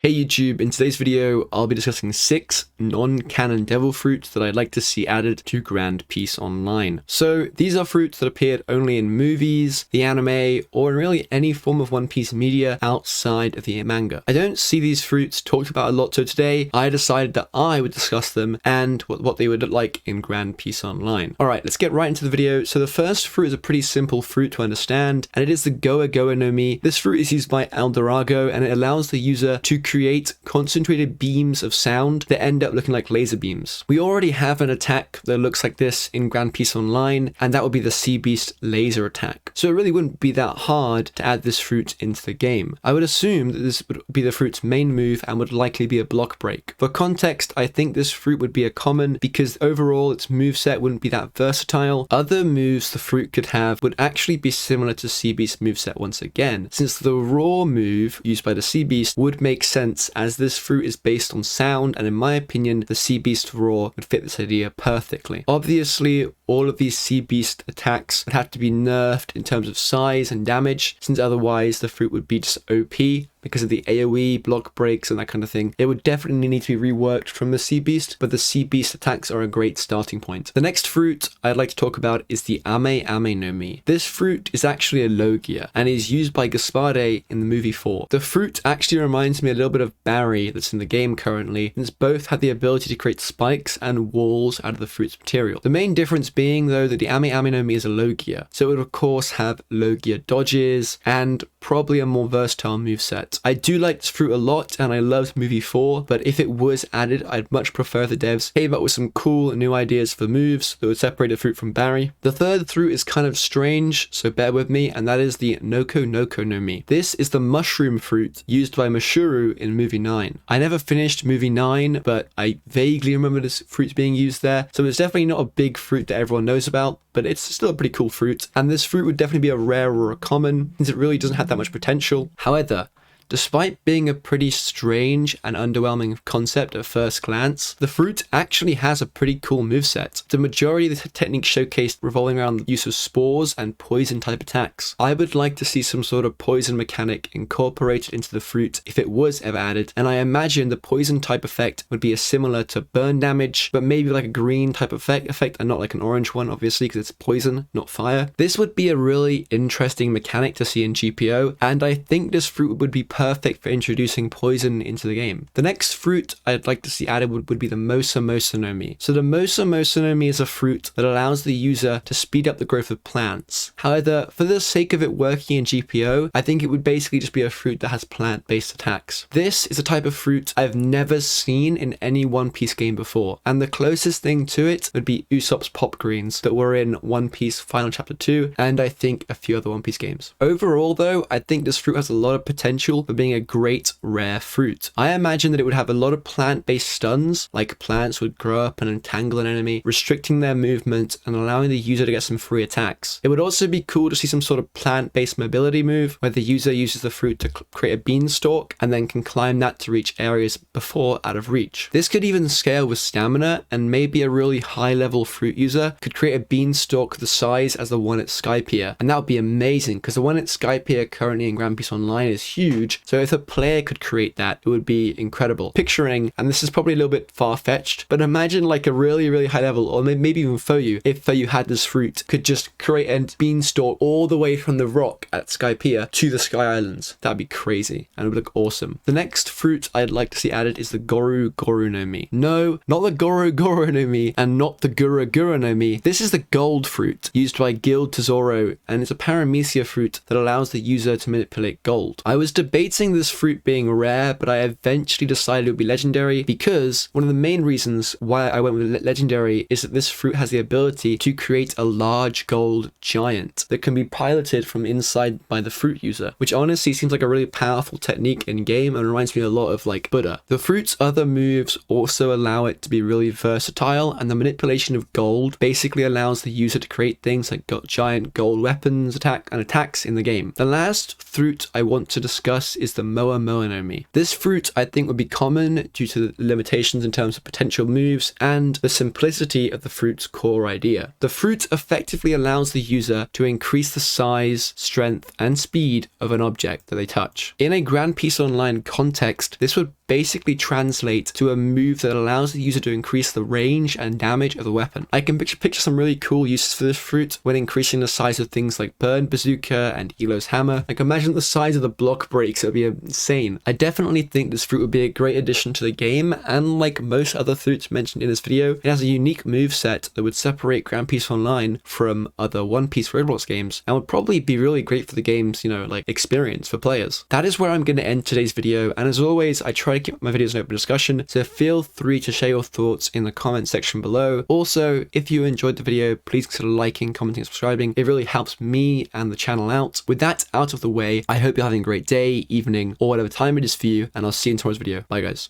Hey YouTube, in today's video, I'll be discussing 6 non-canon devil fruits that I'd like to see added to Grand Peace Online. So these are fruits that appeared only in movies, the anime, or in really any form of One Piece media outside of the manga. I don't see these fruits talked about a lot, so today I decided that I would discuss them and what they would look like in Grand Peace Online. Alright, let's get right into the video. So the first fruit is a pretty simple fruit to understand, and it is the Goa Goa no Mi. This fruit is used by Eldorado, and it allows the user to create concentrated beams of sound that end up looking like laser beams. We already have an attack that looks like this in Grand Peace Online, and that would be the Sea Beast laser attack. So it really wouldn't be that hard to add this fruit into the game. I would assume that this would be the fruit's main move and would likely be a block break. For context, I think this fruit would be a common because overall its moveset wouldn't be that versatile. Other moves the fruit could have would actually be similar to Sea Beast's moveset once again, since the raw move used by the Sea Beast would make sense as this fruit is based on sound, and in my opinion the Sea Beast raw would fit this idea perfectly. Obviously all of these Sea Beast attacks would have to be nerfed in terms of size and damage, since otherwise the fruit would be just OP because of the AoE, block breaks and that kind of thing. It would definitely need to be reworked from the Sea Beast, but the Sea Beast attacks are a great starting point. The next fruit I'd like to talk about is the Ame Ame no Mi. This fruit is actually a Logia and is used by Gaspard in the movie 4. The fruit actually reminds me a little bit of Barry that's in the game currently, since both have the ability to create spikes and walls out of the fruit's material. The main difference being though that the Ame Ame no Mi is a Logia, so it would of course have Logia dodges and probably a more versatile moveset. I do like this fruit a lot and I loved movie 4, but if it was added, I'd much prefer the devs came up with some cool new ideas for moves that would separate the fruit from Barry. The third fruit is kind of strange, so bear with me, and that is the Noko Noko no Mi. This is the mushroom fruit used by Mashuru in movie 9. I never finished movie 9, but I vaguely remember this fruit being used there, so it's definitely not a big fruit that everyone knows about, but it's still a pretty cool fruit, and this fruit would definitely be a rare or a common, since it really doesn't have that much potential. However, despite being a pretty strange and underwhelming concept at first glance, the fruit actually has a pretty cool moveset. The majority of the techniques showcased revolving around the use of spores and poison type attacks. I would like to see some sort of poison mechanic incorporated into the fruit if it was ever added, and I imagine the poison type effect would be similar to burn damage, but maybe like a green type effect and not like an orange one, obviously, because it's poison, not fire. This would be a really interesting mechanic to see in GPO, and I think this fruit would be perfect for introducing poison into the game. The next fruit I'd like to see added would be the Mosa Mosa no Mi. So the Mosa Mosa no Mi is a fruit that allows the user to speed up the growth of plants. However, for the sake of it working in GPO, I think it would basically just be a fruit that has plant-based attacks. This is a type of fruit I've never seen in any One Piece game before, and the closest thing to it would be Usopp's Pop Greens that were in One Piece Final Chapter 2, and I think a few other One Piece games. Overall though, I think this fruit has a lot of potential for being a great rare fruit. I imagine that it would have a lot of plant-based stuns, like plants would grow up and entangle an enemy, restricting their movement and allowing the user to get some free attacks. It would also be cool to see some sort of plant-based mobility move where the user uses the fruit to create a beanstalk and then can climb that to reach areas before out of reach. This could even scale with stamina, and maybe a really high-level fruit user could create a beanstalk the size as the one at Skypiea, and that would be amazing because the one at Skypiea currently in Grand Peace Online is huge, so if a player could create that, it would be incredible. Picturing, and this is probably a little bit far-fetched, but imagine like a really high level, or maybe even Foyu, if Foyu had this fruit, could just create a beanstalk all the way from the rock at Skypiea to the Sky Islands. That'd be crazy, and it would look awesome. The next fruit I'd like to see added is the Goru Goru no Mi. No, not the Goru Goru no Mi, and not the Gura Gura no Mi. This is the gold fruit, used by Guild Tesoro, and it's a paramecia fruit that allows the user to manipulate gold. I was debating this fruit being rare, but I eventually decided it would be legendary because one of the main reasons why I went with legendary is that this fruit has the ability to create a large gold giant that can be piloted from inside by the fruit user, which honestly seems like a really powerful technique in game and reminds me a lot of like Buddha. The fruit's other moves also allow it to be really versatile, and the manipulation of gold basically allows the user to create things like giant gold weapons and attacks in the game. The last fruit I want to discuss this is the Moa Moanomi. This fruit I think would be common due to the limitations in terms of potential moves and the simplicity of the fruit's core idea. The fruit effectively allows the user to increase the size, strength, and speed of an object that they touch. In a Grand Peace Online context, this would basically translate to a move that allows the user to increase the range and damage of the weapon. I can picture some really cool uses for this fruit when increasing the size of things like Burn Bazooka and Elo's Hammer. Like, imagine the size of the block breaks, it would be insane. I definitely think this fruit would be a great addition to the game, and like most other fruits mentioned in this video, it has a unique move set that would separate Grand Peace Online from other One Piece Roblox games, and would probably be really great for the game's, like experience for players. That is where I'm going to end today's video, and as always, I try to keep my videos an open discussion, so feel free to share your thoughts in the comment section below. Also, if you enjoyed the video, please consider liking, commenting, and subscribing. It really helps me and the channel out. With that out of the way, I hope you're having a great day, evening, or whatever time it is for you, and I'll see you in tomorrow's video. Bye guys.